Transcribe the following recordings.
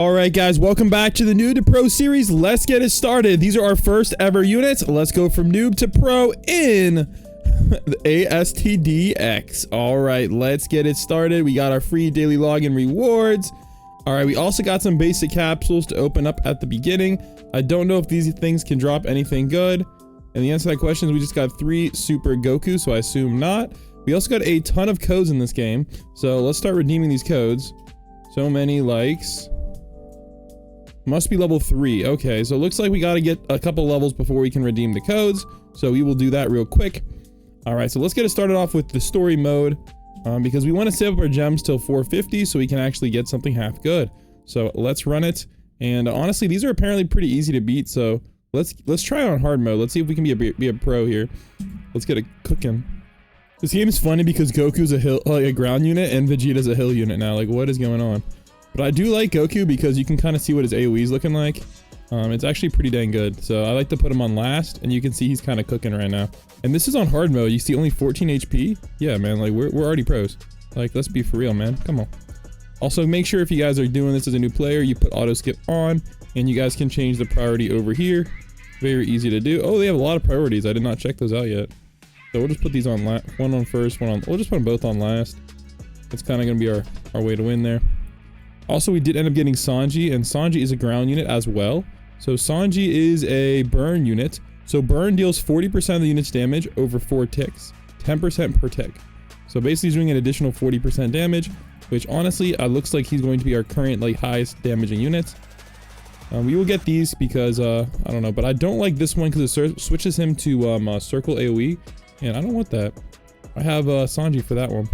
All right, guys, welcome back to the Noob to Pro series. Let's get it started. These are our first ever units. Let's go from Noob to Pro in the ASTD X. All right, let's get it started. We got our free daily login rewards. All right, we also got some basic capsules to open up at the beginning. I don't know if these things can drop anything good. And the answer to that question is we just got 3 Super Goku, so I assume not. We also got a ton of codes in this game. So let's start redeeming these codes. So many likes. Must be level 3. Okay, so it looks like we got to get a couple levels before we can redeem the codes. So we will do that real quick. All right, so let's get it started off with the story mode because we want to save up our gems till 450 so we can actually get something half good. So let's run it. And honestly, these are apparently pretty easy to beat. So let's try it on hard mode. Let's see if we can be a pro here. Let's get it cooking. This game is funny because Goku's a ground unit and Vegeta's a hill unit now. Like, what is going on? But I do like Goku because you can kind of see what his AoE is looking like. It's actually pretty dang good. So I like to put him on last, and you can see he's kind of cooking right now. And this is on hard mode. You see only 14 HP. Yeah, man, like we're already pros. Like, let's be for real, man. Come on. Also, make sure if you guys are doing this as a new player, you put auto skip on, and you guys can change the priority over here. Very easy to do. Oh, they have a lot of priorities. I did not check those out yet. So we'll just put these on one on first, we'll just put them both on last. That's kind of gonna be our way to win there. Also, we did end up getting Sanji, and Sanji is a ground unit as well. So Sanji is a burn unit. So burn deals 40% of the unit's damage over 4 ticks, 10% per tick. So basically he's doing an additional 40% damage, which honestly looks like he's going to be our current like highest damaging unit. We will get these because I don't know, but I don't like this one because it switches him to circle AoE, and I don't want that. I have Sanji for that one.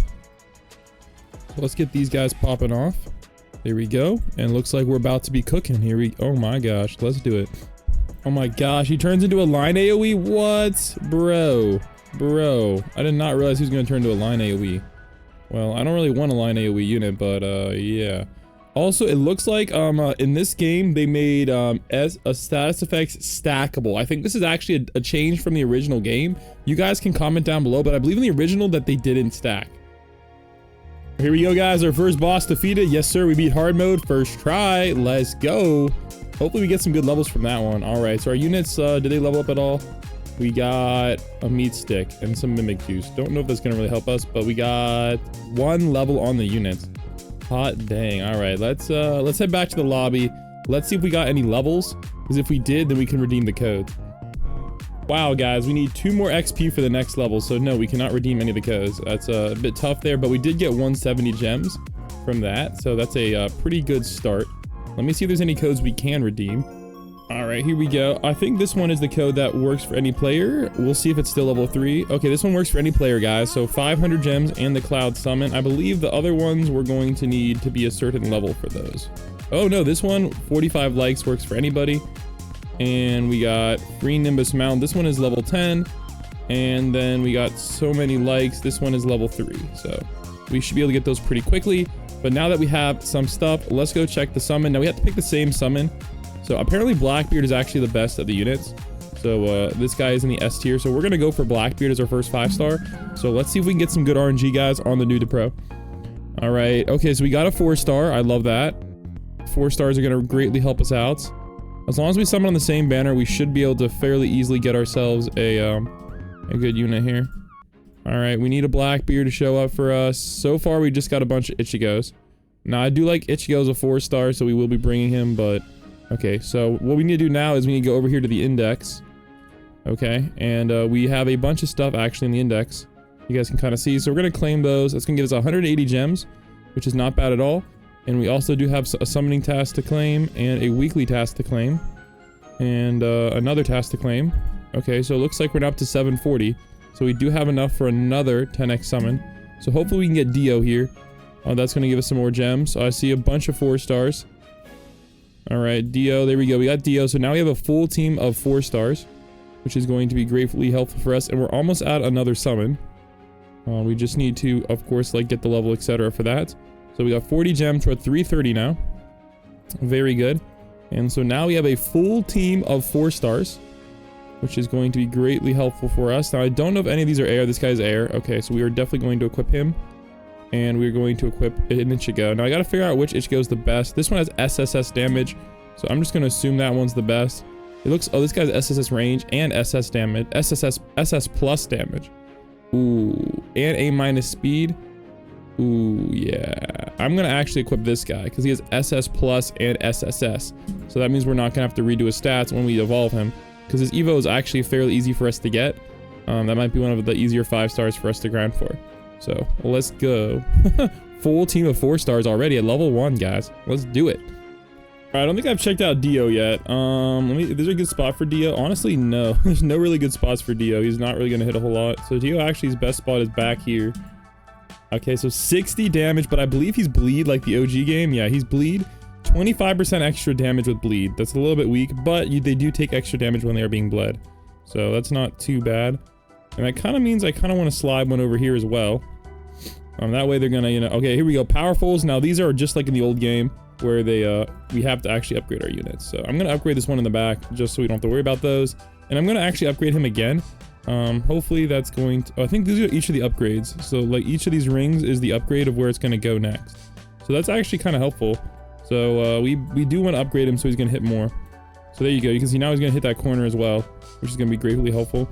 So let's get these guys popping off. There we go, and looks like we're about to be cooking. Oh my gosh, let's do it. Oh my gosh, he turns into a line AoE. What? Bro, I did not realize he was going to turn into a line AoE. Well, I don't really want a line AoE unit, but yeah. Also, it looks like in this game they made as a status effects stackable. I think this is actually a change from the original game. You guys can comment down below, but I believe in the original that they didn't stack. Here we go, guys. Our first boss defeated. Yes, sir. We beat hard mode first try. Let's go. Hopefully we get some good levels from that one. All right. So our units, did they level up at all? We got a meat stick and some mimic juice. Don't know if that's going to really help us, but we got 1 level on the units. Hot dang. All right. Let's head back to the lobby. Let's see if we got any levels, because if we did, then we can redeem the code. Wow, guys, we need 2 more XP for the next level, so no, we cannot redeem any of the codes. That's a bit tough there, but we did get 170 gems from that, so that's a pretty good start. Let me see if there's any codes we can redeem. All right, here we go. I think this one is the code that works for any player. We'll see if it's still level 3. Okay, this one works for any player, guys, so 500 gems and the cloud summon. I believe the other ones we're going to need to be a certain level for those. Oh no, this one, 45 likes, works for anybody. And we got free Nimbus mount. This one is level 10. And then we got so many likes. This one is level 3. So we should be able to get those pretty quickly. But now that we have some stuff, let's go check the summon. Now we have to pick the same summon. So apparently Blackbeard is actually the best of the units. So this guy is in the S tier. So we're going to go for Blackbeard as our first 5-star. So let's see if we can get some good RNG, guys, on the Noob to Pro. All right. Okay, so we got a 4-star. I love that. 4 stars are going to greatly help us out. As long as we summon on the same banner, we should be able to fairly easily get ourselves a good unit here. All right, we need a Blackbeard to show up for us. So far, we just got a bunch of Ichigos. Now, I do like Ichigo as a 4-star, so we will be bringing him, but... Okay, so what we need to do now is we need to go over here to the index. Okay, and we have a bunch of stuff actually in the index. You guys can kind of see. So we're going to claim those. That's going to give us 180 gems, which is not bad at all. And we also do have a summoning task to claim and a weekly task to claim. And another task to claim. Okay, so it looks like we're now up to 740. So we do have enough for another 10x summon. So hopefully we can get Dio here. That's going to give us some more gems. So I see a bunch of 4 stars. Alright, Dio, there we go. We got Dio. So now we have a full team of 4 stars, which is going to be greatly helpful for us. And we're almost at another summon. We just need to, of course, like get the level, etc. for that. So we got 40 gems. We're at 330 now. Very good. And so now we have a full team of 4 stars, which is going to be greatly helpful for us. Now, I don't know if any of these are air. This guy's air. Okay, so we are definitely going to equip him. And we're going to equip an Ichigo. Now I gotta figure out which Ichigo is the best. This one has SSS damage, so I'm just gonna assume that one's the best. It looks, oh, this guy's SSS range and SS damage, SS plus damage. Ooh, and A- speed. Ooh, yeah. I'm gonna actually equip this guy because he has SS plus and SSS. So that means we're not gonna have to redo his stats when we evolve him, because his Evo is actually fairly easy for us to get. That might be one of the easier 5 stars for us to grind for. So let's go. Full team of 4 stars already at level 1, guys. Let's do it. All right, I don't think I've checked out Dio yet. Is there a good spot for Dio? Honestly, no. There's no really good spots for Dio. He's not really gonna hit a whole lot. So Dio actually, his best spot is back here. Okay, so 60 damage, but I believe he's bleed like the OG game. Yeah, he's bleed. 25% extra damage with bleed. That's a little bit weak, but they do take extra damage when they are being bled. So that's not too bad. And that kind of means I kind of want to slide one over here as well. That way they're gonna, you know, okay, here we go. Powerfuls. Now these are just like in the old game where we have to actually upgrade our units. So I'm gonna upgrade this one in the back just so we don't have to worry about those. And I'm gonna actually upgrade him again. Hopefully that's going to, I think these are each of the upgrades. So like each of these rings is the upgrade of where it's gonna go next. So that's actually kind of helpful. So we do want to upgrade him so he's gonna hit more. So there you go. You can see now he's gonna hit that corner as well, which is gonna be greatly helpful.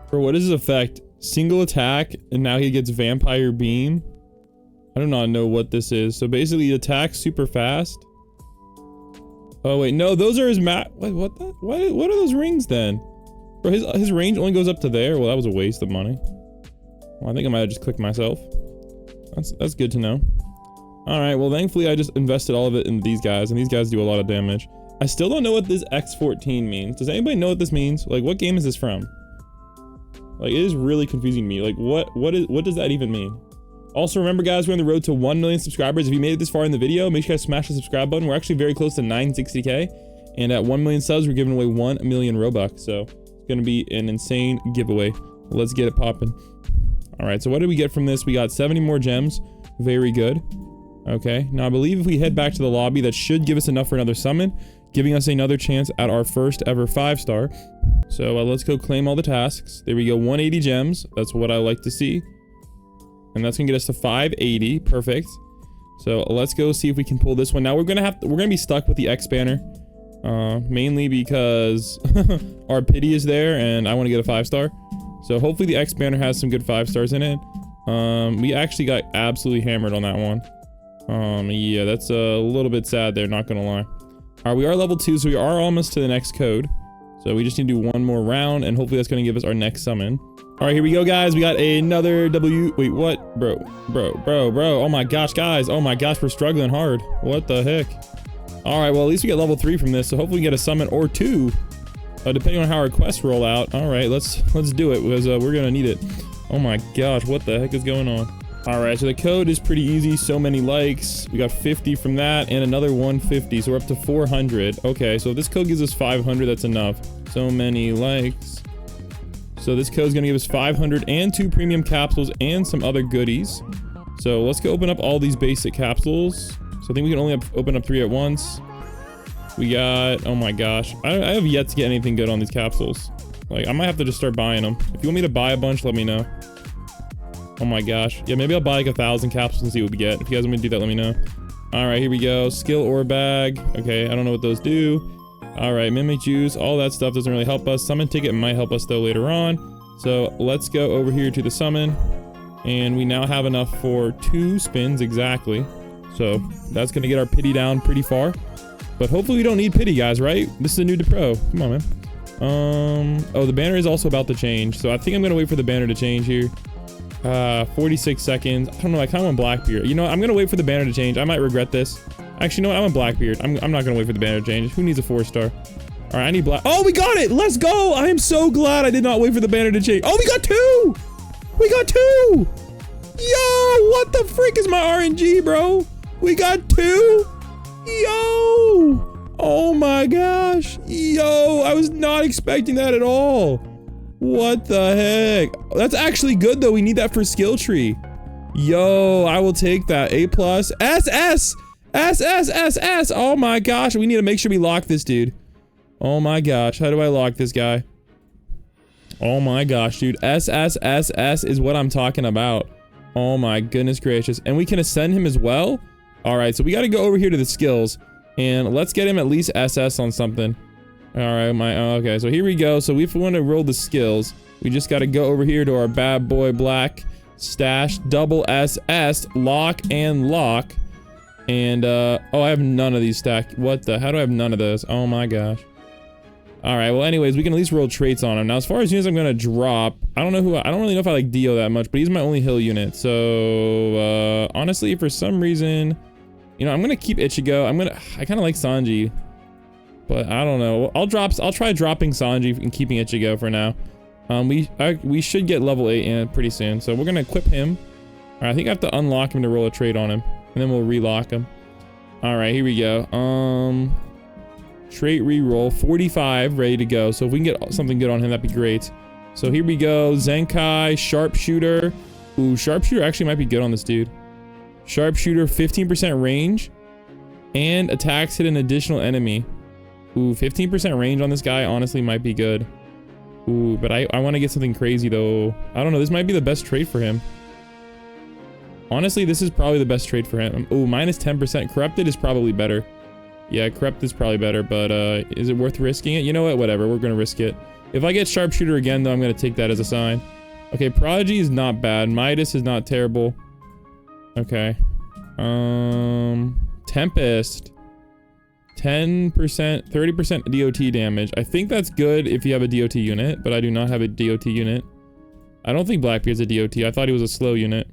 Bro, what is his effect? Single attack, and now he gets vampire beam. I do not know what this is. So basically he attacks super fast. Oh wait, no, those are his wait, what are those rings then? Bro, his range only goes up to there. Well, that was a waste of money. Well, I think I might have just clicked myself. That's good to know. All right, well, thankfully I just invested all of it in these guys, and these guys do a lot of damage. I still don't know what this X14 means. Does anybody know what this means? Like, what game is this from? Like, it is really confusing me. Like, what does that even mean? Also, remember, guys, we're on the road to 1 million subscribers. If you made it this far in the video, make sure you guys smash the subscribe button. We're actually very close to 960K. And at 1 million subs, we're giving away 1 million Robux. So it's going to be an insane giveaway. Let's get it popping. All right, so what did we get from this? We got 70 more gems. Very good. Okay, now I believe if we head back to the lobby, that should give us enough for another summon, giving us another chance at our first ever 5-star. So let's go claim all the tasks. There we go, 180 gems. That's what I like to see. And that's gonna get us to 580. Perfect. So let's go see if we can pull this one. Now we're gonna be stuck with the X banner, mainly because our pity is there and I want to get a 5-star. So hopefully the X banner has some good 5 stars in it. We actually got absolutely hammered on that one. Yeah, that's a little bit sad there, not gonna lie. All right, we are level 2, so we are almost to the next code. So we just need to do one more round, and hopefully that's gonna give us our next summon. All right, here we go, guys. We got another W. Wait, what? Bro. Oh my gosh, guys. Oh my gosh, we're struggling hard. What the heck? All right, well, at least we get level 3 from this, so hopefully we get a summon or 2, depending on how our quests roll out. All right, let's do it, because we're gonna need it. Oh my gosh, what the heck is going on? All right, so the code is pretty easy. So many likes. We got 50 from that and another 150. So we're up to 400. Okay, so if this code gives us 500, that's enough. So many likes. So this code is going to give us 500 and 2 premium capsules and some other goodies. So let's go open up all these basic capsules. So I think we can only open up 3 at once. We got, oh my gosh. I have yet to get anything good on these capsules. Like, I might have to just start buying them. If you want me to buy a bunch, let me know. Oh my gosh. Yeah, maybe I'll buy like 1,000 capsules and see what we get. If you guys want me to do that, let me know. All right, here we go. Skill ore bag. Okay, I don't know what those do. All right, mimic juice. All that stuff doesn't really help us. Summon ticket might help us though later on. So let's go over here to the summon. And we now have enough for 2 spins exactly. So that's going to get our pity down pretty far. But hopefully we don't need pity, guys, right? This is a new to pro. Come on, man. Oh, the banner is also about to change. So I think I'm going to wait for the banner to change here. 46 seconds. I don't know, I kind of want Blackbeard. You know what? I'm gonna wait for the banner to change. I might regret this. Actually, you know what? I want Blackbeard. I'm not gonna wait for the banner to change. Who needs a 4-star? All right, I need Black. Oh, we got it! Let's go! I am so glad I did not wait for the banner to change. Oh, we got 2! We got 2! Yo, what the frick is my RNG, bro? We got 2? Yo! Oh my gosh. Yo, I was not expecting that at all. What the heck? That's actually good though. We need that for skill tree. Yo, I will take that. A+. SS! SS! Oh my gosh. We need to make sure we lock this dude. Oh my gosh. How do I lock this guy? Oh my gosh, dude. SS is what I'm talking about. Oh my goodness gracious. And we can ascend him as well? Alright, so we gotta go over here to the skills. And let's get him at least SS on something. Alright, okay, so here we go. So if we want to roll the skills, we just gotta go over here to our bad boy black stash, double SS, lock and lock. And, oh, I have none of these stacked. What the? How do I have none of those? Oh my gosh. Alright, well anyways, we can at least roll traits on him. Now, as far as units I'm gonna drop, I don't really know if I like Dio that much, but he's my only hill unit. So, honestly, for some reason, you know, I'm gonna keep Ichigo. I kinda like Sanji, but I don't know. I'll try dropping Sanji and keeping Ichigo for now. We should get level 8 in pretty soon, so we're gonna equip him. Alright, I think I have to unlock him to roll a trait on him, and then we'll relock him. Alright, here we go. Trait reroll, 45, ready to go. So if we can get something good on him, that'd be great. So here we go, Zenkai, Sharpshooter. Ooh, Sharpshooter actually might be good on this dude. Sharpshooter, 15% range, and attacks hit an additional enemy. Ooh, 15% range on this guy honestly might be good. Ooh, but I want to get something crazy though. I don't know, this might be the best trait for him. Honestly, this is probably the best trait for him. Ooh, minus 10%. Corrupted is probably better. Yeah, Corrupt is probably better, but is it worth risking it? You know what? Whatever, we're gonna risk it. If I get Sharpshooter again, though, I'm gonna take that as a sign. Okay, Prodigy is not bad. Midas is not terrible. Okay. Tempest. 10%, 30% DOT damage. I think that's good if you have a DOT unit, but I do not have a DOT unit. I don't think Blackbeard's a DOT. I thought he was a slow unit.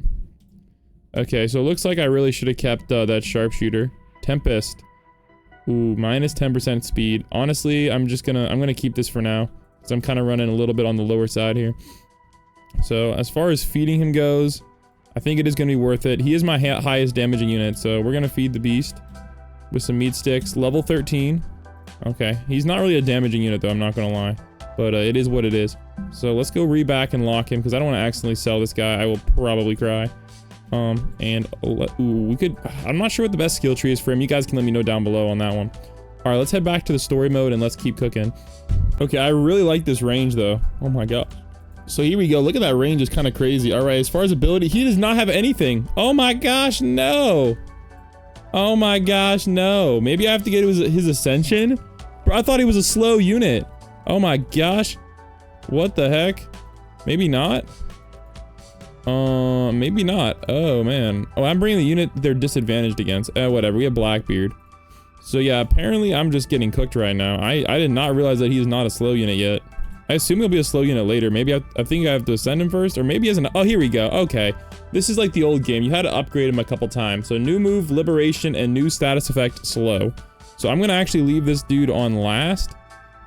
Okay, so it looks like I really should have kept that Sharpshooter. Tempest. Ooh, minus 10% speed. Honestly, I'm gonna keep this for now, because I'm kind of running a little bit on the lower side here. So as far as feeding him goes, I think it is gonna be worth it. He is my highest damaging unit, so we're gonna feed the beast with some meat sticks. Level 13. Okay, he's not really a damaging unit though, I'm not gonna lie, but it is what it is. So let's go reback and lock him, because I don't want to accidentally sell this guy. I will probably cry. Ooh, I'm not sure what the best skill tree is for him. You guys can let me know down below on that one. All right, let's head back to the story mode and let's keep cooking. Okay, I really like this range though. Oh my god. So here we go. Look at that range, is kind of crazy. All right, as far as ability, he does not have anything. Oh my gosh, no. Oh my gosh, no. Maybe I have to get his ascension? Bro, I thought he was a slow unit. Oh my gosh. What the heck? Maybe not. Maybe not. Oh man. Oh, I'm bringing the unit they're disadvantaged against. Whatever. We have Blackbeard. So yeah, apparently I'm just getting cooked right now. I did not realize that he is not a slow unit yet. I assume he'll be a slow unit later. Maybe I think I have to ascend him first, or maybe as an, oh, here we go. Okay. This is like the old game. You had to upgrade him a couple times. So new move, liberation, and new status effect, slow. So I'm gonna actually leave this dude on last,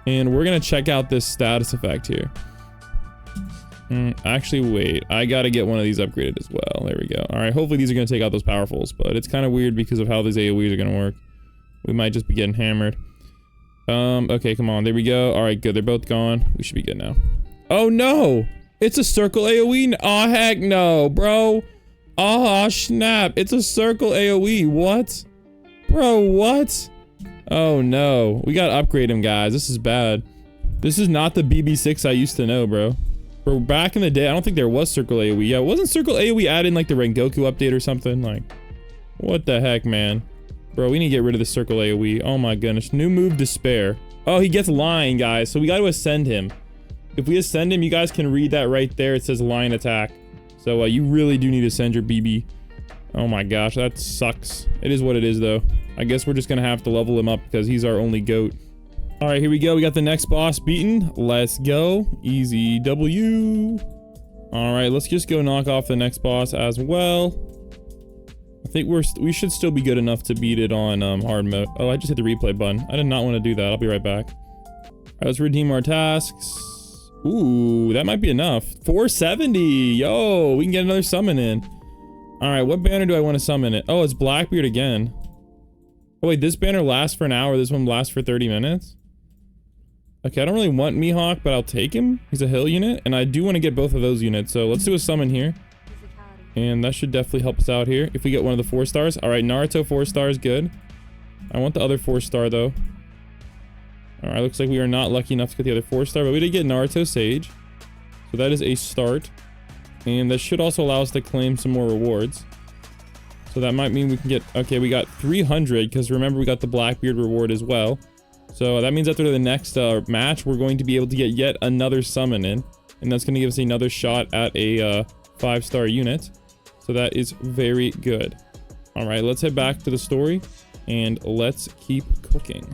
and we're gonna check out this status effect here. Actually, wait. I gotta get one of these upgraded as well. There we go. Alright, hopefully these are gonna take out those powerfuls, but it's kind of weird because of how these AoEs are gonna work. We might just be getting hammered. Okay, come on. There we go. Alright, good. They're both gone. We should be good now. Oh, no! It's a circle AoE? Oh, heck no, bro. Oh, snap. It's a circle AoE. What? Bro, what? Oh, no. We gotta upgrade him, guys. This is bad. This is not the BB6 I used to know, bro. Bro, back in the day, I don't think there was circle AoE. Yeah, wasn't circle AoE added in, like, the Rengoku update or something? Like, what the heck, man? Bro, we need to get rid of the circle AoE. Oh, my goodness. New move, Despair. Oh, he gets Lion, guys. So we gotta ascend him. If we ascend him, you guys can read that right there. It says Lion Attack. So, you really do need to send your BB. Oh, my gosh. That sucks. It is what it is, though. I guess we're just gonna have to level him up because he's our only GOAT. Alright, here we go. We got the next boss beaten. Let's go. Easy W. Alright, let's just go knock off the next boss as well. I think we should still be good enough to beat it on hard mode. Oh, I just hit the replay button. I did not want to do that. I'll be right back. Alright, let's redeem our tasks. Ooh, that might be enough. 470. Yo, we can get another summon in. Alright, what banner do I want to summon it? Oh, it's Blackbeard again. Oh, wait, this banner lasts for an hour. This one lasts for 30 minutes? Okay, I don't really want Mihawk, but I'll take him. He's a hill unit, and I do want to get both of those units. So let's do a summon here. And that should definitely help us out here if we get one of the 4 stars. All right, Naruto 4 stars, good. I want the other 4 star though. All right, looks like we are not lucky enough to get the other 4 star, but we did get Naruto Sage. So that is a start. And that should also allow us to claim some more rewards. So that might mean we can get, okay, we got 300 because remember we got the Blackbeard reward as well. So that means after the next match, we're going to be able to get yet another summon in. And that's going to give us another shot at a 5-star unit. So that is very good. All right, let's head back to the story and let's keep cooking.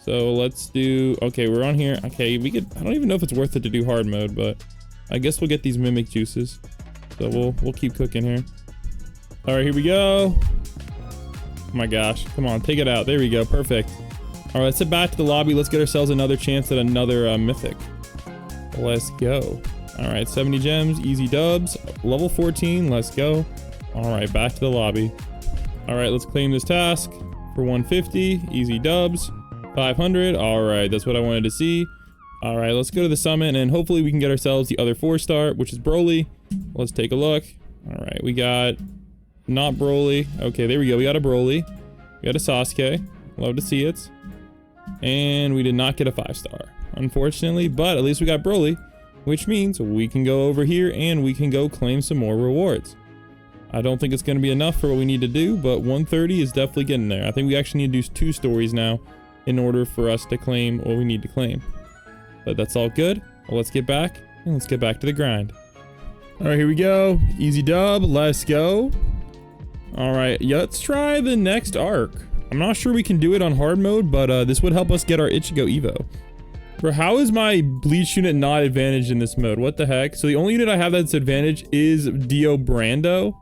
So let's do, okay, we're on here. Okay, we could, I don't even know if it's worth it to do hard mode, but I guess we'll get these mimic juices. So we'll keep cooking here. All right, here we go. Oh my gosh, come on, take it out. There we go, perfect. All right, let's head back to the lobby. Let's get ourselves another chance at another mythic. Let's go. All right, 70 gems, easy dubs. Level 14, let's go. All right, back to the lobby. All right, let's claim this task for 150, easy dubs. 500, all right, that's what I wanted to see. All right, let's go to the summit and hopefully we can get ourselves the other 4-star, which is Broly. Let's take a look. All right, we got not Broly. Okay, there we go. We got a Broly. We got a Sasuke. Love to see it. And we did not get a 5-star, unfortunately, but at least we got Broly, which means we can go over here and we can go claim some more rewards. I don't think it's going to be enough for what we need to do, but 130 is definitely getting there. I think we actually need to do 2 stories now in order for us to claim what we need to claim. But that's all good. Well, let's get back and let's get back to the grind. All right, here we go. Easy dub. Let's go. All right, let's try the next arc. I'm not sure we can do it on hard mode, but this would help us get our Ichigo Evo. Bro, how is my Bleach unit not advantaged in this mode? What the heck? So the only unit I have that's advantage is Dio Brando?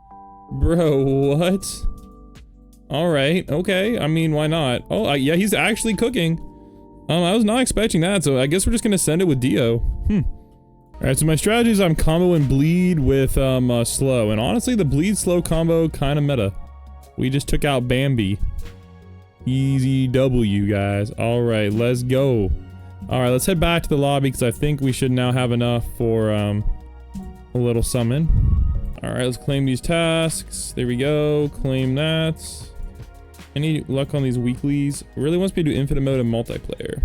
Bro, what? All right, okay. I mean, why not? Oh, yeah, he's actually cooking. I was not expecting that, so I guess we're just gonna send it with Dio. All right, so my strategy is I'm comboing bleed with slow, and honestly, the bleed slow combo kind of meta. We just took out Bambi. Easy W, guys. All right, let's go. All right, let's head back to the lobby because I think we should now have enough for a little summon. All right, let's claim these tasks. There we go. Claim that. Any luck on these weeklies? It really wants me to do infinite mode and multiplayer.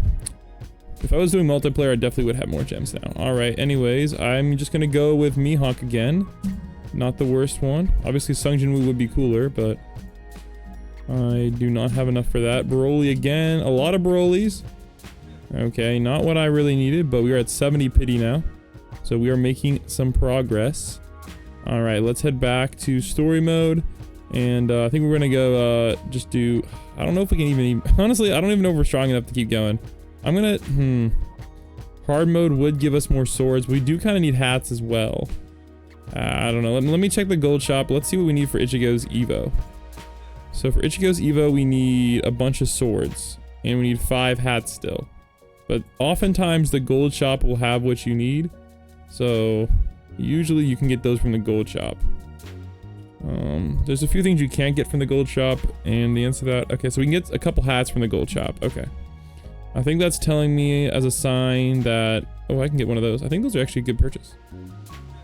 If I was doing multiplayer, I definitely would have more gems now. All right, anyways, I'm just gonna go with Mihawk again. Not the worst one. Obviously, Sung Jin-woo would be cooler, but I do not have enough for that. Broly again. A lot of Brolys. Okay, not what I really needed, but we are at 70 pity now. So we are making some progress. All right, let's head back to story mode. And I think we're gonna go just do, I don't know if we can even, honestly, I don't even know if we're strong enough to keep going. I'm gonna, hard mode would give us more swords. We do kind of need hats as well. I don't know, let me check the gold shop. Let's see what we need for Ichigo's Evo. So for Ichigo's Evo, we need a bunch of swords and we need 5 hats still. But oftentimes the gold shop will have what you need. So usually you can get those from the gold shop. There's a few things you can't get from the gold shop, and the answer to that, okay, so we can get a couple hats from the gold shop. Okay, I think that's telling me as a sign that, oh, I can get one of those. I think those are actually a good purchase.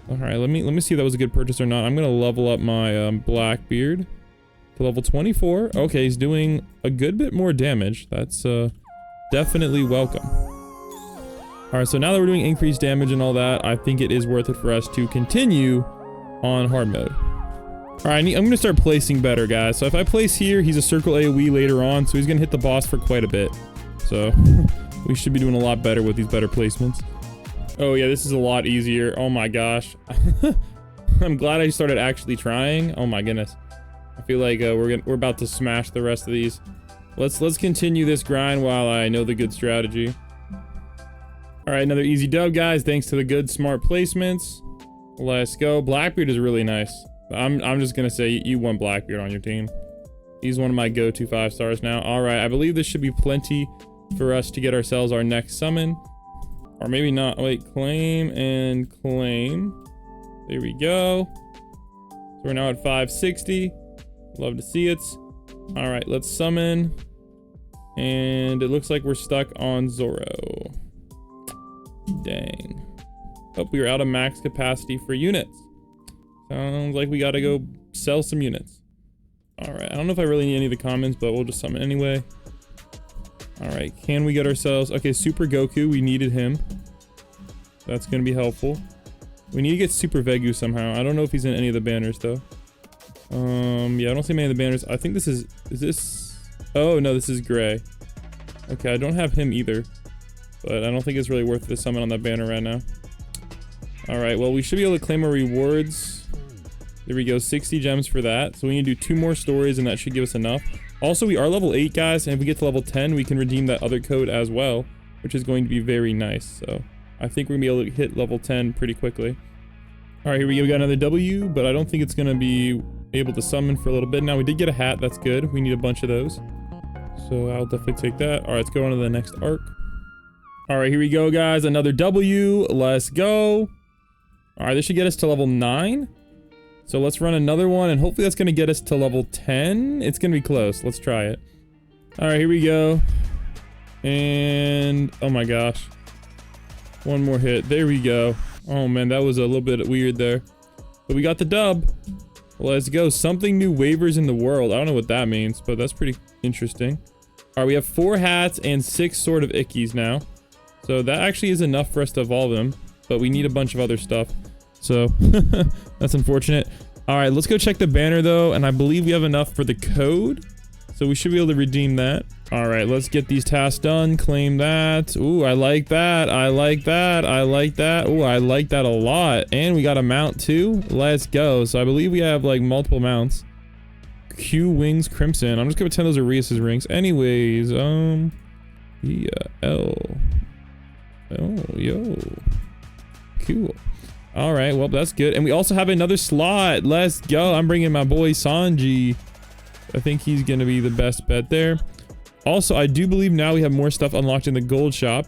All right, let me see if that was a good purchase or not. I'm gonna level up my Blackbeard to level 24. Okay, he's doing a good bit more damage. That's definitely welcome. All right, so now that we're doing increased damage and all that, I think it is worth it for us to continue on hard mode. All right, I'm gonna start placing better, guys. So if I place here, he's a circle AoE later on, so he's gonna hit the boss for quite a bit. So we should be doing a lot better with these better placements. Oh yeah, this is a lot easier. Oh my gosh. I'm glad I started actually trying. Oh my goodness. I feel like we're about to smash the rest of these. Let's continue this grind while I know the good strategy. All right, another easy dub, guys. Thanks to the good, smart placements. Let's go. Blackbeard is really nice. I'm just gonna say you want Blackbeard on your team. He's one of my go-to 5 stars now. All right, I believe this should be plenty for us to get ourselves our next summon. Or maybe not. Wait, claim and claim. There we go. So we're now at 560. Love to see it. All right, let's summon. And it looks like we're stuck on Zoro. Dang. Oh, we are out of max capacity for units. Sounds like we gotta go sell some units. All right, I don't know if I really need any of the comments, but we'll just summon anyway. All right, can we get ourselves, okay, Super Goku, we needed him. That's gonna be helpful. We need to get Super Vegu somehow. I don't know if he's in any of the banners though. Yeah, I don't see many of the banners. I think this is this? Oh no, this is Gray. Okay, I don't have him either, but I don't think it's really worth the summon on that banner right now. All right, well, we should be able to claim our rewards. There we go, 60 gems for that. So we need to do 2 more stories and that should give us enough. Also, we are level 8, guys, and if we get to level 10, we can redeem that other code as well, which is going to be very nice. So I think we're gonna be able to hit level 10 pretty quickly. All right, here we go. We got another W, but I don't think it's gonna be able to summon for a little bit. Now we did get a hat, that's good. We need a bunch of those. So I'll definitely take that. All right, let's go on to the next arc. All right, here we go, guys. Another W, let's go. All right, this should get us to level 9. So let's run another one, and hopefully that's gonna get us to level 10. It's gonna be close, let's try it. All right, here we go. And, oh my gosh. One more hit, there we go. Oh man, that was a little bit weird there. But we got the dub. Let's go, something new waivers in the world. I don't know what that means, but that's pretty interesting. All right, we have 4 hats and 6 sort of ickies now. So that actually is enough for us to evolve them, but we need a bunch of other stuff. So that's unfortunate. All right, let's go check the banner though, and I believe we have enough for the code. So we should be able to redeem that. All right, let's get these tasks done, claim that. Ooh, I like that, I like that, I like that. Ooh, I like that a lot. And we got a mount too, let's go. So I believe we have like multiple mounts. Q Wings Crimson, I'm just gonna pretend those are Rias's rings. Anyways, yeah, L. Oh, yo. Cool. All right, well, that's good. And we also have another slot. Let's go. I'm bringing my boy Sanji. I think he's going to be the best bet there. Also, I do believe now we have more stuff unlocked in the gold shop,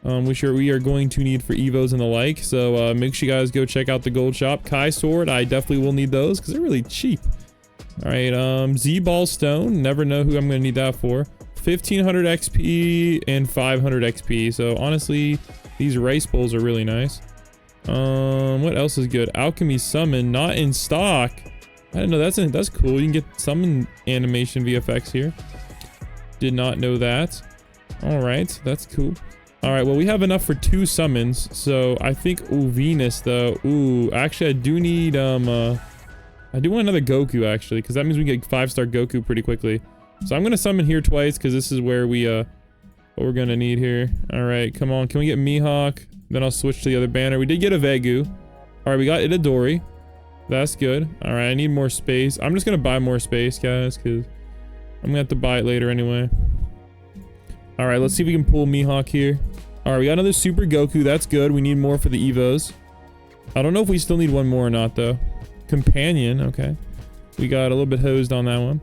which we are going to need for Evos and the like. So make sure you guys go check out the gold shop. Kai Sword, I definitely will need those because they're really cheap. All right, Z-Ball Stone. Never know who I'm going to need that for. 1500 XP and 500 XP. So honestly, these rice bowls are really nice. What else is good? Alchemy Summon, not in stock. I didn't know that's cool. You can get summon animation VFX here. Did not know that. All right, that's cool. All right, well, we have enough for 2 summons. So I think, ooh, Venus though. Ooh, actually I do need, I do want another Goku actually, because that means we get 5-star Goku pretty quickly. So I'm gonna summon here twice because this is where we, what we're gonna need here. All right, come on, can we get Mihawk? Then I'll switch to the other banner. We did get a Vegu. All right, we got Itadori. That's good. All right, I need more space. I'm just gonna buy more space, guys, because I'm gonna have to buy it later anyway. All right, let's see if we can pull Mihawk here. All right, we got another Super Goku. That's good. We need more for the Evos. I don't know if we still need one more or not, though. Companion, okay. We got a little bit hosed on that one.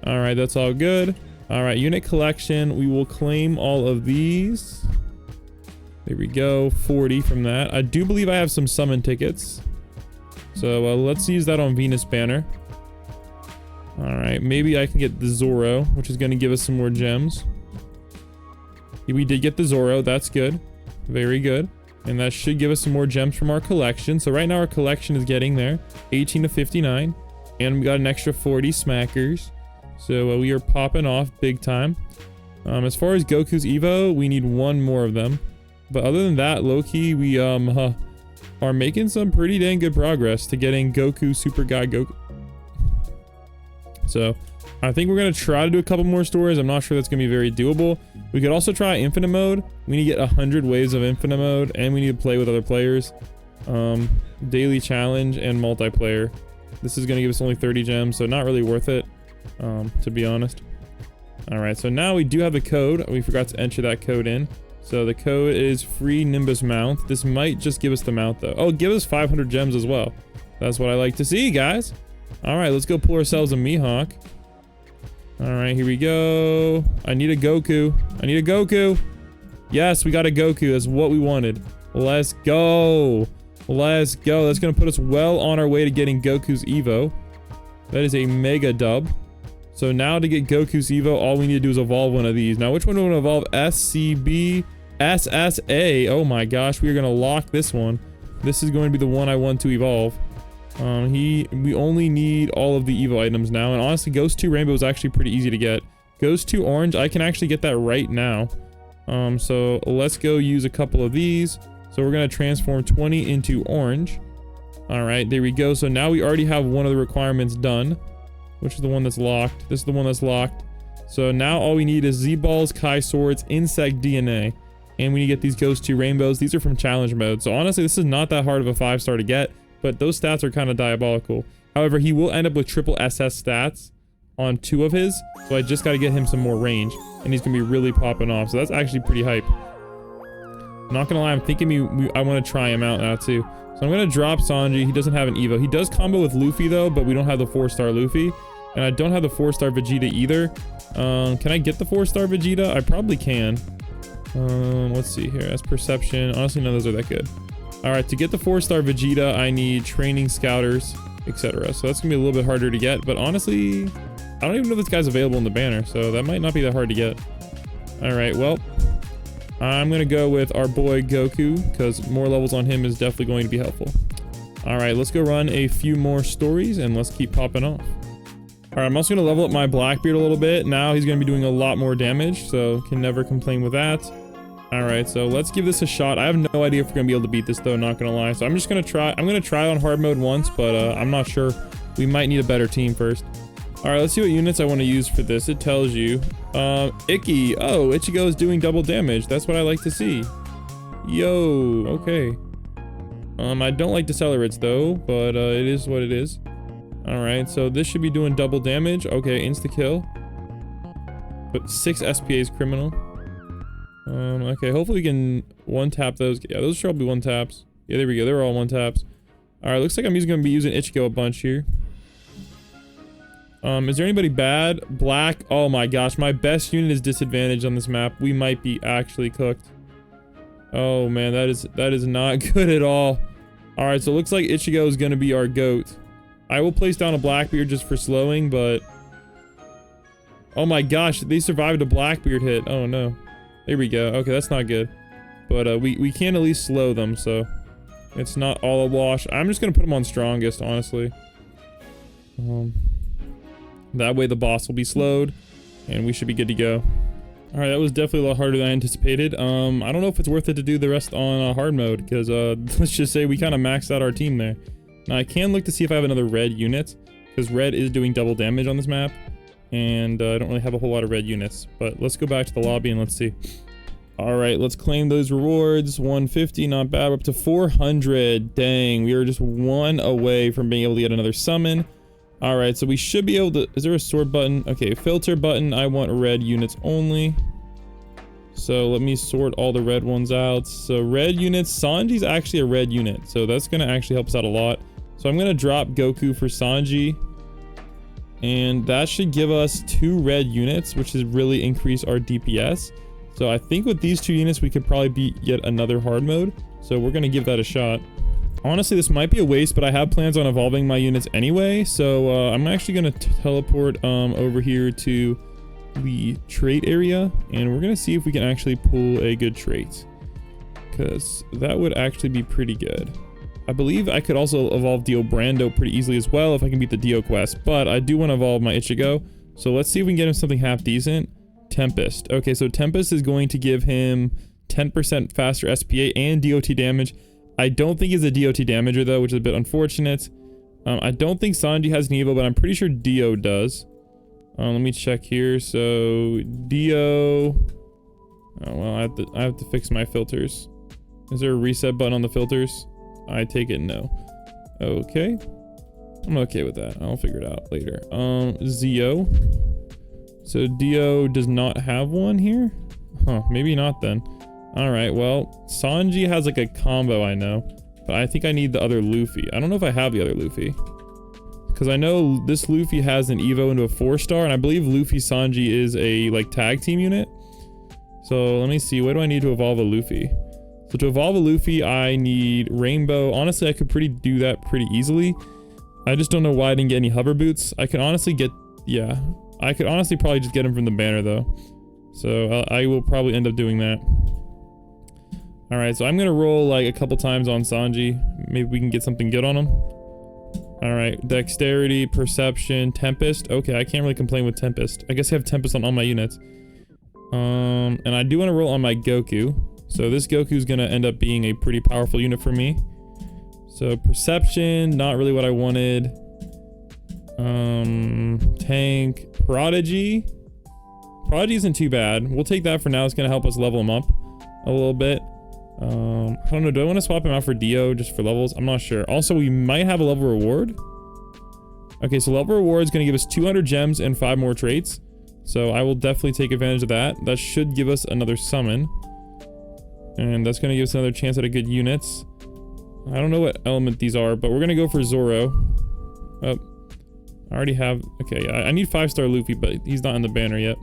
All right, that's all good. All right, unit collection. We will claim all of these. There we go, 40 from that. I do believe I have some summon tickets. So let's use that on Venus banner. All right, maybe I can get the Zoro, which is going to give us some more gems. We did get the Zoro, that's good. Very good. And that should give us some more gems from our collection. So right now our collection is getting there, 18 to 59. And we got an extra 40 smackers. So we are popping off big time. As far as Goku's Evo, we need 1 more of them. But other than that, low-key, we are making some pretty dang good progress to getting Goku, Super Guy Goku. So I think we're going to try to do a couple more stories. I'm not sure that's going to be very doable. We could also try Infinite Mode. We need to get 100 waves of Infinite Mode, and we need to play with other players. Daily Challenge and multiplayer. This is going to give us only 30 gems, so not really worth it, to be honest. All right, so now we do have the code. We forgot to enter that code in. So the code is free Nimbus mount. This might just give us the mount though. Oh, give us 500 gems as well. That's what I like to see, guys. All right, let's go pull ourselves a Mihawk. All right, here we go. I need a Goku. I need a Goku. Yes, we got a Goku. That's what we wanted. Let's go. Let's go. That's going to put us well on our way to getting Goku's Evo. That is a mega dub. So now to get Goku's Evo, all we need to do is evolve one of these. Now, which one do we want to evolve? SCB, SSA. Oh my gosh, we are going to lock this one. This is going to be the one I want to evolve. We only need all of the Evo items now. And honestly, Ghost 2 Rainbow is actually pretty easy to get. Ghost 2 Orange, I can actually get that right now. So let's go use a couple of these. So we're gonna transform 20 into orange. All right, there we go. So now we already have one of the requirements done, which is the one that's locked. This is the one that's locked. So now all we need is Z-Balls, Kai Swords, Insect DNA. And we need to get these Ghost 2 Rainbows. These are from challenge mode. So honestly, this is not that hard of a 5-star to get, but those stats are kind of diabolical. However, he will end up with triple SS stats on 2 of his. So I just got to get him some more range, and he's going to be really popping off. So that's actually pretty hype. Not going to lie, I'm thinking I want to try him out now too. So I'm going to drop Sanji. He doesn't have an Evo. He does combo with Luffy though, but we don't have the 4-star Luffy. And I don't have the 4-star Vegeta either. Can I get the 4-star Vegeta? I probably can. Let's see here. As perception, honestly, none of those are that good. All right, to get the 4-star Vegeta, I need training scouters, etc. So that's gonna be a little bit harder to get. But honestly, I don't even know if this guy's available in the banner, so that might not be that hard to get. All right, well, I'm gonna go with our boy Goku because more levels on him is definitely going to be helpful. All right, let's go run a few more stories and let's keep popping off. All right, I'm also gonna level up my Blackbeard a little bit. Now he's gonna be doing a lot more damage, so can never complain with that. All right, so let's give this a shot. I have no idea if we're gonna be able to beat this though, not gonna lie. So I'm just gonna try. I'm gonna try on hard mode once, but I'm not sure. We might need a better team first. All right, let's see what units I want to use for this. It tells you. Icky. Oh, Ichigo is doing double damage. That's what I like to see. Yo, okay. I don't like Decelerates though, but it is what it is. All right, so this should be doing double damage. Okay, insta kill. But 6 SPA's criminal. Okay, hopefully we can one-tap those. Yeah, those should all be one-taps. Yeah, there we go. They're all one-taps. All right, looks like I'm going to be using Ichigo a bunch here. Is there anybody bad? Black. Oh my gosh, my best unit is disadvantaged on this map. We might be actually cooked. Oh man, that is not good at all. All right, so it looks like Ichigo is going to be our GOAT. I will place down a Blackbeard just for slowing, but... Oh my gosh, they survived a Blackbeard hit. Oh no. There we go. Okay, that's not good. But we can at least slow them, so... It's not all a wash. I'm just gonna put them on strongest, honestly. That way the boss will be slowed, and we should be good to go. Alright, that was definitely a lot harder than I anticipated. I don't know if it's worth it to do the rest on hard mode, because let's just say we kind of maxed out our team there. Now I can look to see if I have another red unit, because red is doing double damage on this map, and I don't really have a whole lot of red units. But let's go back to the lobby and let's see. Alright, let's claim those rewards. 150, not bad. We're up to 400. Dang, we were just 1 away from being able to get another summon. Alright, so we should be able to... Is there a sort button? Okay, filter button. I want red units only. So let me sort all the red ones out. So red units. Sanji's actually a red unit, so that's going to actually help us out a lot. So I'm going to drop Goku for Sanji. And that should give us 2 red units, which is really increase our DPS. So I think with these 2 units, we could probably beat yet another hard mode. So we're going to give that a shot. Honestly, this might be a waste, but I have plans on evolving my units anyway. So I'm actually going to teleport over here to the trait area. And we're going to see if we can actually pull a good trait. Because that would actually be pretty good. I believe I could also evolve Dio Brando pretty easily as well if I can beat the Dio quest. But I do want to evolve my Ichigo. So let's see if we can get him something half decent. Tempest. Okay, so Tempest is going to give him 10% faster SPA and DOT damage. I don't think he's a DOT damager though, which is a bit unfortunate. I don't think Sanji has an Evo, but I'm pretty sure Dio does. Let me check here. So Dio. Oh well, I have to fix my filters. Is there a reset button on the filters? I take it no. Okay. I'm okay with that. I'll figure it out later. Zio. So Dio does not have one here? Huh, maybe not then. Alright, well, Sanji has like a combo I know, but I think I need the other Luffy. I don't know if I have the other Luffy. Because I know this Luffy has an Evo into a 4-star, and I believe Luffy Sanji is a like tag team unit. So let me see, what do I need to evolve a Luffy? So to evolve a Luffy, I need Rainbow. Honestly, I could do that pretty easily. I just don't know why I didn't get any hover boots. I could honestly get, yeah. I could honestly probably just get him from the banner though. So I will probably end up doing that. Alright, so I'm going to roll like a couple times on Sanji. Maybe we can get something good on him. Alright, Dexterity, Perception, Tempest. Okay, I can't really complain with Tempest. I guess I have Tempest on all my units. And I do want to roll on my Goku. So this Goku's gonna end up being a pretty powerful unit for me. So perception, not really what I wanted. Tank, Prodigy. Prodigy isn't too bad. We'll take that for now. It's gonna help us level him up a little bit. I don't know. Do I want to swap him out for Dio just for levels? I'm not sure. Also, we might have a level reward. Okay, so level reward is gonna give us 200 gems and 5 more traits. So I will definitely take advantage of that. That should give us another summon. And that's going to give us another chance at a good units. I don't know what element these are, but we're going to go for Zoro. Oh, I already have... Okay, I need 5-star Luffy, but he's not in the banner yet.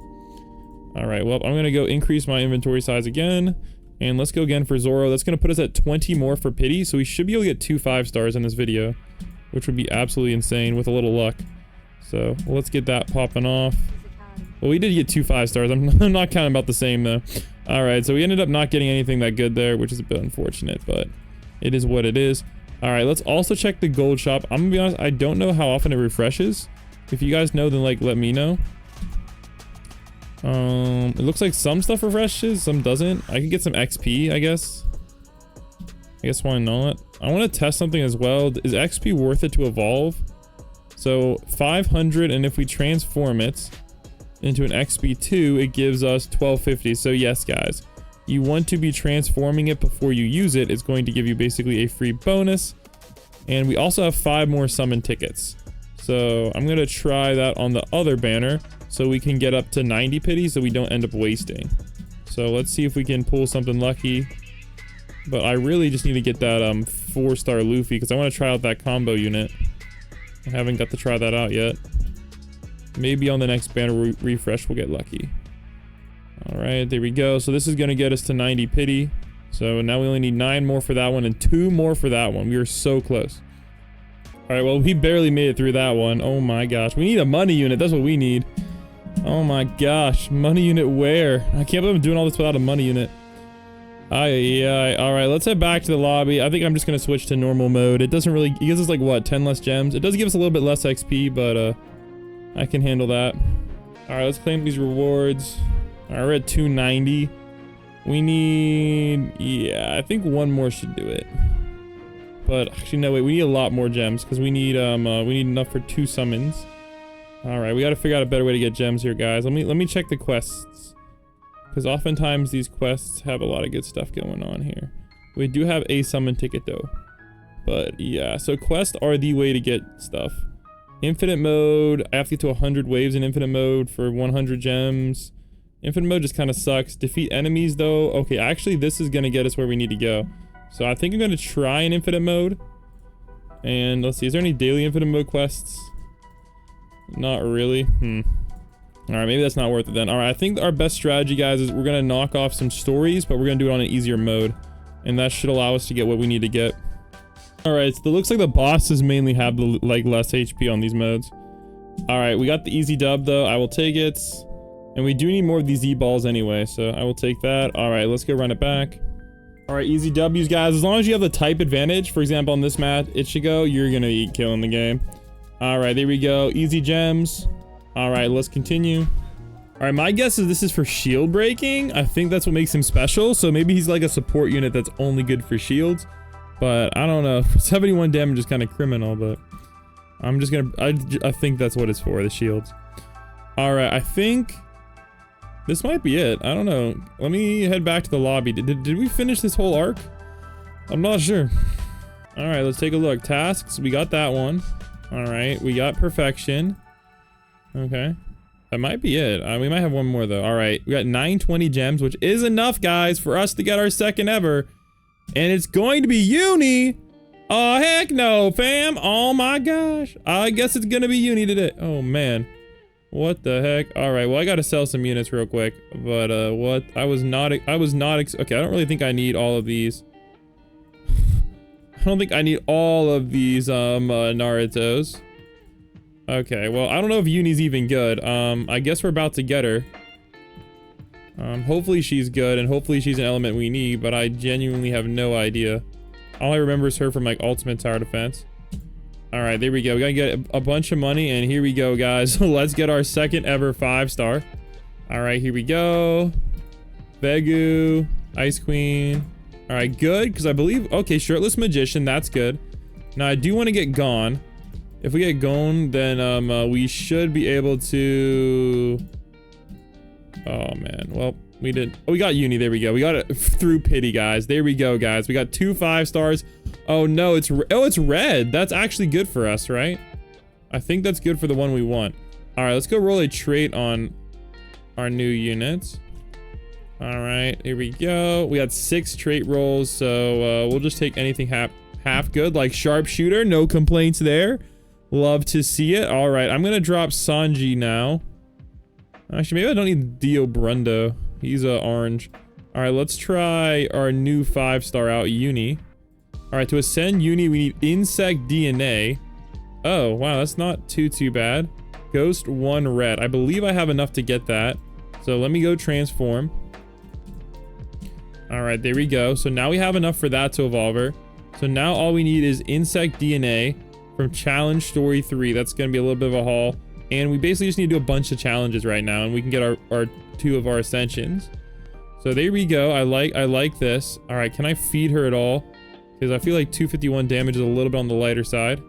Alright, well, I'm going to go increase my inventory size again. And let's go again for Zoro. That's going to put us at 20 more for pity. So we should be able to get 2 5-stars in this video, which would be absolutely insane with a little luck. So let's get that popping off. Well, we did get 2 5-stars. I'm not counting about the same though. Alright, so we ended up not getting anything that good there, which is a bit unfortunate, but it is what it is. Alright, let's also check the gold shop. I'm gonna be honest, I don't know how often it refreshes. If you guys know, then like let me know. It looks like some stuff refreshes, some doesn't. I can get some XP, I guess. I guess why not? I want to test something as well. Is XP worth it to evolve? So 500, and if we transform it into an XP2, it gives us 1250. So yes, guys, you want to be transforming it before you use it. It's going to give you basically a free bonus. And we also have 5 more summon tickets. So I'm going to try that on the other banner so we can get up to 90 pity so we don't end up wasting. So let's see if we can pull something lucky. But I really just need to get that 4-star Luffy because I want to try out that combo unit. I haven't got to try that out yet. Maybe on the next banner refresh we'll get lucky. Alright, there we go. So this is going to get us to 90 pity. So now we only need 9 more for that one and 2 more for that one. We are so close. Alright, well, we barely made it through that one. Oh my gosh. We need a money unit. That's what we need. Oh my gosh. Money unit where? I can't believe I'm doing all this without a money unit. Alright, let's head back to the lobby. I think I'm just going to switch to normal mode. It doesn't really... It gives us like, what, 10 less gems? It does give us a little bit less XP, but I can handle that. Alright, let's claim these rewards. Alright, we're at 290. We need... Yeah, I think 1 more should do it. But actually, no, wait. We need a lot more gems because we need enough for 2 summons. Alright, we got to figure out a better way to get gems here, guys. Let me check the quests. Because oftentimes these quests have a lot of good stuff going on here. We do have a summon ticket though. But yeah, so quests are the way to get stuff. Infinite mode, I have to get to 100 waves in infinite mode for 100 gems. Infinite mode just kind of sucks. Defeat enemies though. Okay, actually this is going to get us where we need to go. So I think I'm going to try an infinite mode. And let's see, is there any daily infinite mode quests? Not really. Alright, maybe that's not worth it then. Alright, I think our best strategy, guys, is we're going to knock off some stories, but we're going to do it on an easier mode. And that should allow us to get what we need to get. Alright, so it looks like the bosses mainly have the, like, less HP on these modes. Alright, we got the easy dub, though. I will take it. And we do need more of these E-balls anyway, so I will take that. Alright, let's go run it back. Alright, easy W's, guys. As long as you have the type advantage, for example, on this map, Ichigo, you're going to be killing the game. Alright, there we go. Easy gems. Alright, let's continue. Alright, my guess is this is for shield breaking. I think that's what makes him special. So maybe he's like a support unit that's only good for shields. But I don't know. 71 damage is kind of criminal, but I'm just gonna... I think that's what it's for, the shields. Alright, I think this might be it. I don't know. Let me head back to the lobby. Did we finish this whole arc? I'm not sure. Alright, let's take a look. Tasks, we got that one. Alright, we got perfection. Okay. That might be it. We might have one more though. Alright, we got 920 gems, which is enough, guys, for us to get our second ever. And it's going to be Uni. Oh, heck no, fam. Oh my gosh. I guess it's gonna be Uni today. Oh man. What the heck? Alright, well, I gotta sell some units real quick. But, what? I was not, okay, I don't really think I need all of these. I don't think I need all of these, Narutos. Okay, well, I don't know if Uni's even good. I guess we're about to get her. Hopefully she's good, and hopefully she's an element we need, but I genuinely have no idea. All I remember is her from, like, Ultimate Tower Defense. Alright, there we go. We gotta get a bunch of money, and here we go, guys. Let's get our second ever 5-star. Alright, here we go. Vegu. Ice Queen. All right, good, because I believe, okay, Shirtless Magician, that's good. Now, I do want to get Gone. If we get Gone, then we should be able to... Oh, man, well, we did... Oh, we got Uni, there we go. We got it through Pity, guys. There we go, guys. We got 2 5 stars. Oh, no, it's red. That's actually good for us, right? I think that's good for the one we want. All right, let's go roll a trait on our new units. All right, here we go. We got 6 trait rolls, so we'll just take anything half good, like Sharpshooter. No complaints there. Love to see it. All right, I'm gonna drop Sanji now. Actually, maybe I don't need Dio Brundo. He's orange. All right, let's try our new 5-star out, Uni. All right, to ascend Uni, we need Insect DNA. Oh, wow, that's not too bad. Ghost 1 red. I believe I have enough to get that. So let me go transform. All right, there we go. So now we have enough for that to evolve her. So now all we need is Insect DNA from Challenge Story 3. That's going to be a little bit of a haul. And we basically just need to do a bunch of challenges right now, and we can get our 2 of our ascensions. So there we go. I like this. All right, can I feed her at all? Because I feel like 251 damage is a little bit on the lighter side.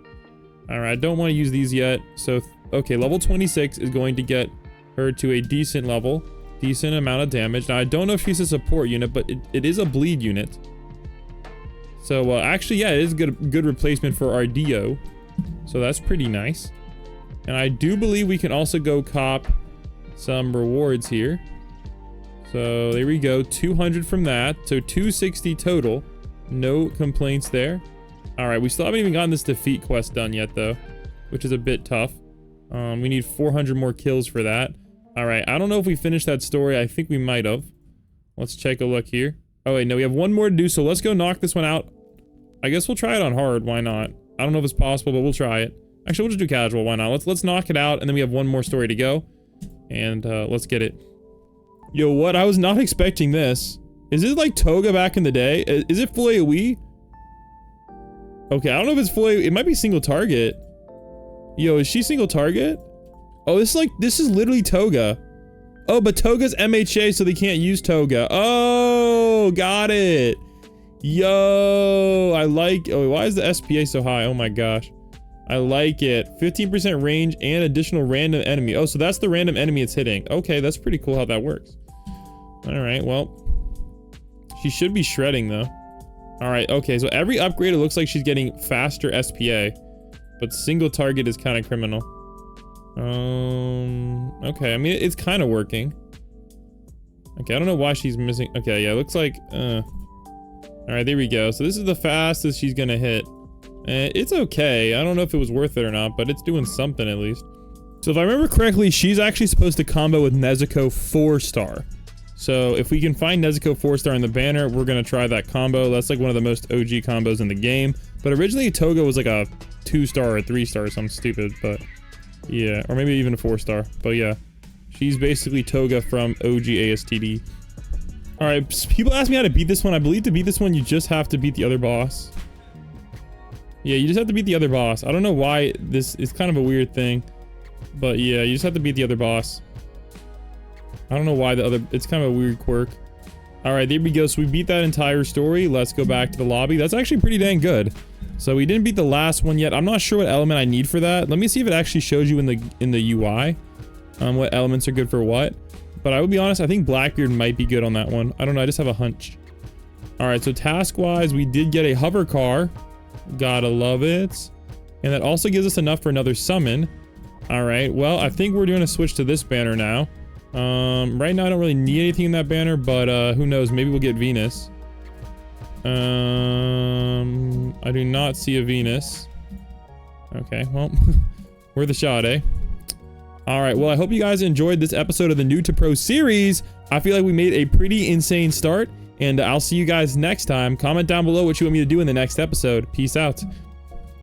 All right, I don't want to use these yet. So, okay, level 26 is going to get her to a decent level. Decent amount of damage. Now, I don't know if she's a support unit, but it is a bleed unit. So, actually, yeah, it is a good replacement for our Dio. So that's pretty nice. And I do believe we can also go cop some rewards here. So there we go, 200 from that. So 260 total. No complaints there. All right, we still haven't even gotten this defeat quest done yet though, which is a bit tough. We need 400 more kills for that. All right, I don't know if we finished that story. I think we might have. Let's take a look here. Oh wait, no, we have one more to do, so let's go knock this one out. I guess we'll try it on hard, why not? I don't know if it's possible, but we'll try it. Actually, we'll just do casual, why not? Let's knock it out, and then we have one more story to go. And let's get it. Yo, what? I was not expecting this. Is it like Toga back in the day? Is it full AoE? Okay, I don't know if it's full AoE. It might be single target. Yo, is she single target? Oh, this is literally Toga. Oh, but Toga's MHA, so they can't use Toga. Oh, got it. Yo, I like... Oh, why is the SPA so high? Oh my gosh. I like it. 15% range and additional random enemy. Oh, so that's the random enemy it's hitting. Okay, that's pretty cool how that works. All right, well. She should be shredding, though. All right, okay, so every upgrade, it looks like she's getting faster SPA. But single target is kind of criminal. Okay, I mean, it's kind of working. Okay, I don't know why she's missing. Okay, yeah, it looks like... All right, there we go. So this is the fastest she's gonna hit. It's okay. I don't know if it was worth it or not, but it's doing something at least. So if I remember correctly, she's actually supposed to combo with Nezuko 4-star. So if we can find Nezuko 4-star in the banner, we're gonna try that combo. That's like one of the most OG combos in the game. But originally Toga was like a 2-star or a 3-star or something stupid, but yeah, or maybe even a 4-star. But yeah, she's basically Toga from OG ASTD. All right, people ask me how to beat this one. I believe to beat this one, you just have to beat the other boss. Yeah, you just have to beat the other boss. I don't know why this is kind of a weird thing, but yeah, you just have to beat the other boss. I don't know why it's kind of a weird quirk. All right, there we go. So we beat that entire story. Let's go back to the lobby. That's actually pretty dang good. So we didn't beat the last one yet. I'm not sure what element I need for that. Let me see if it actually shows you in the UI what elements are good for what. But I will be honest, I think Blackbeard might be good on that one. I don't know, I just have a hunch. All right, so task-wise, we did get a hover car. Gotta love it. And that also gives us enough for another summon. All right, well, I think we're gonna switch to this banner now. Right now, I don't really need anything in that banner, but who knows, maybe we'll get Venus. I do not see a Venus. Okay, well, worth a shot, eh? All right, well, I hope you guys enjoyed this episode of the New to Pro series. I feel like we made a pretty insane start, and I'll see you guys next time. Comment down below what you want me to do in the next episode. Peace out.